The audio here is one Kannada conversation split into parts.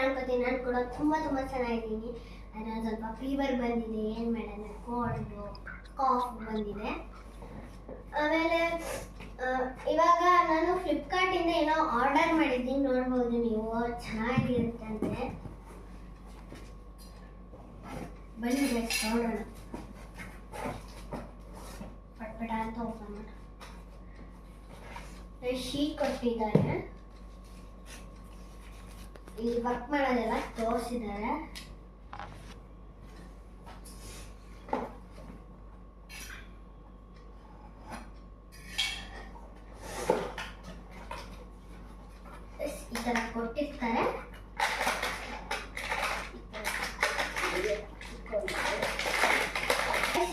ಅನ್ಕೋತೀನಿ. ನಾನು ಕೂಡ ತುಂಬ ಚೆನ್ನಾಗಿದ್ದೀನಿ. ನಾನು ಸ್ವಲ್ಪ ಫೀವರ್ ಬಂದಿದೆ, ಏನು ಮಾಡೋಣ, ಕೋಲ್ಡು ಕಾಫ್ ಬಂದಿದೆ. ಆಮೇಲೆ ಇವಾಗ ನಾನು ಫ್ಲಿಪ್ಕಾರ್ಟಿಂದ ಏನೋ ಆರ್ಡರ್ ಮಾಡಿದ್ದೀನಿ, ನೋಡ್ಬೋದು ನೀವು, ಚೆನ್ನಾಗಿರುತ್ತಂತೆ. ಬನ್ನಿ ಗೈಸ್ ನೋಡೋಣ. ಪಟ್ಪಟ ಅಂತ ಓಪನ್ ಮಾಡೋಣ. ಶೀಟ್ ಕೊಟ್ಟಿದ್ದಾರೆ, ಇಲ್ಲಿ ವರ್ಕ್ ಮಾಡೋದೆಲ್ಲ ತೋರಿಸಿದ್ದಾರೆ. ಈ ತರ ಕೊಟ್ಟಿರ್ತಾರೆ.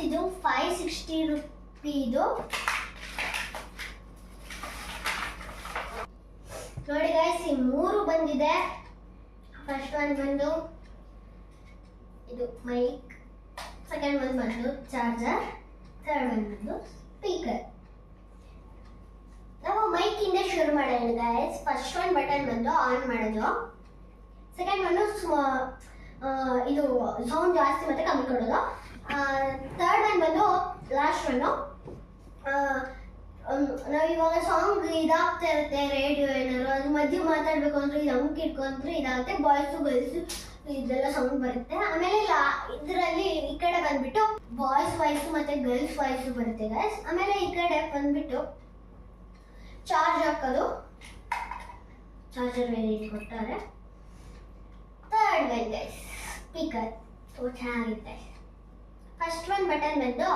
ಇದು 560 ರೂಪಾಯಿದು. ನೋಡಿ ಗೈಸ್, ಈ 3 ಬಂದಿದೆ. ಫಸ್ಟ್ ಒನ್ ಬಂದು ಇದು ಮೈಕ್, ಸೆಕೆಂಡ್ ಒನ್ ಬಂದು ಚಾರ್ಜರ್, ಥರ್ಡ್ ಒನ್ ಬಂದು ಸ್ಪೀಕರ್. ನಾವು ಮೈಕ್ ಇಂದ ಶುರು ಮಾಡೋಣ ಗೈಸ್. ಫಸ್ಟ್ ಒನ್ ಬಟನ್ ಬಂದು ಆನ್ ಮಾಡೋದು, ಸೆಕೆಂಡ್ ಒನ್ ಇದು ಸೌಂಡ್ ಜಾಸ್ತಿ ಮತ್ತೆ ಕಮ್ಮಿ ಕೊಡೋದು, ಥರ್ಡ್ ಒನ್ ಬಂದು ಲಾಸ್ಟ್ ಒನ್. ನಾವು ಇವಾಗ ಸಾಂಗ್ ಇದಾಗ್ತಾ ಇರುತ್ತೆ, ರೇಡಿಯೋ ಏನಾದ್ರು ಅದು ಮಧ್ಯೆ ಮಾತಾಡ್ಬೇಕು ಅಂದ್ರೆ ಇದು ಅಮ್ಕ್ ಇಟ್ಕೊಂಡ್ರೆ ಇದಾಗುತ್ತೆ, ಬಾಯ್ಸು ಗರ್ಲ್ಸು ಇದೆಲ್ಲ ಸೌಂಡ್ ಬರುತ್ತೆ. ಆಮೇಲೆ ಇದರಲ್ಲಿ ಈ ಕಡೆ ಬಂದ್ಬಿಟ್ಟು ಬಾಯ್ಸ್ ವಾಯ್ಸು ಮತ್ತೆ ಗರ್ಲ್ಸ್ ವಾಯ್ಸು ಬರುತ್ತೆ ಗೈಸ್. ಆಮೇಲೆ ಈ ಕಡೆ ಬಂದ್ಬಿಟ್ಟು ಚಾರ್ಜ್ ಹಾಕೋದು, ಚಾರ್ಜರ್ ವೇರಿಯಂಟ್ ಕೊಟ್ಟಾರೆ. ಥರ್ಡ್ ಒನ್ ಗೈಸ್ ಸ್ಪೀಕರ್, ಚೆನ್ನಾಗಿದೆ. ಫಸ್ಟ್ ಒನ್ ಬಟನ್ ಬಂದು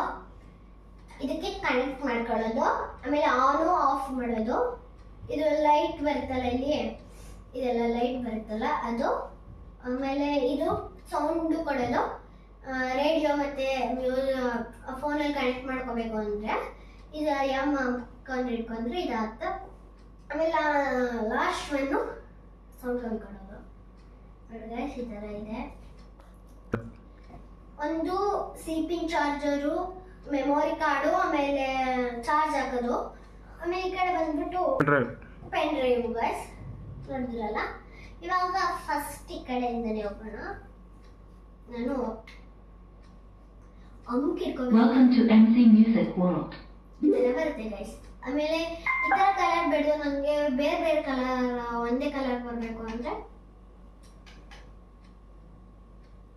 ಇದಕ್ಕೆ ಕನೆಕ್ಟ್ ಮಾಡ್ಕೊಳ್ಳೋದು, ಆಮೇಲೆ ಆನು ಆಫ್ ಮಾಡೋದು. ಇದು ಲೈಟ್ ಬರುತ್ತಲ್ಲ, ಇಲ್ಲಿ ಇದೆಲ್ಲ ಲೈಟ್ ಬರುತ್ತಲ್ಲ ಅದು. ಆಮೇಲೆ ಇದು ಸೌಂಡು ಕೊಡೋದು, ರೇಡಿಯೋ ಮತ್ತು ಫೋನಲ್ಲಿ ಕನೆಕ್ಟ್ ಮಾಡ್ಕೋಬೇಕು ಅಂದರೆ ಇದು ಎಮ್ ಹಾಕೊಂಡು ಇಟ್ಕೊಂಡ್ರೆ ಇದಾಗ್ತದೆ. ಆಮೇಲೆ ಲಾಸ್ಟ್ ಒನ್ನು ಸೌಂಡ್ ಕಮ್ಮಿ ಕೊಡೋದು. ಈ ಥರ ಇದೆ. ಒಂದು ಸಿಪಿನ್ ಚಾರ್ಜರು, ಮೆಮೊರಿ ಕಾರ್ಡು, ಆಮೇಲೆ ಚಾರ್ಜ್ ಹಾಕೋದು. ಆಮೇಲೆ ಈ ಕಡೆ ಬಂದ್ಬಿಟ್ಟು ಪೆನ್ ಡ್ರೈವ್ ಗೈಸ್, ನೋಡಿದ್ರಲ್ಲ. ಇವಾಗ ಫಸ್ಟ್ ಈ ಕಡೆಯಿಂದನೇ ಹೋಗೋಣ. ನಾನು ಅಮ್ಕ್ ಇಟ್ಕೋಬೇಕು, ಇದೆಲ್ಲ ಬರುತ್ತೆ ಗೈಸ್. ಆಮೇಲೆ ಈ ಥರ ಕಲರ್ ಬೇಡ, ನನಗೆ ಬೇರೆ ಬೇರೆ ಕಲರ್, ಒಂದೇ ಕಲರ್ ಬರಬೇಕು ಅಂದರೆ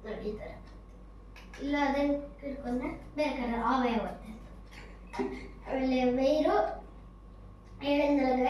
ನೋಡಿ ಈ ಥರ. ಇಲ್ಲ ಅದನ್ನು ಇಟ್ಕೊಂಡ್ರೆ ಬೇರೆ ಕಲರ್ ಆವೇ ಬರುತ್ತೆ. ಆಮೇಲೆ ವೈರು ಹೇಳಿದ್ನಲ್ಲ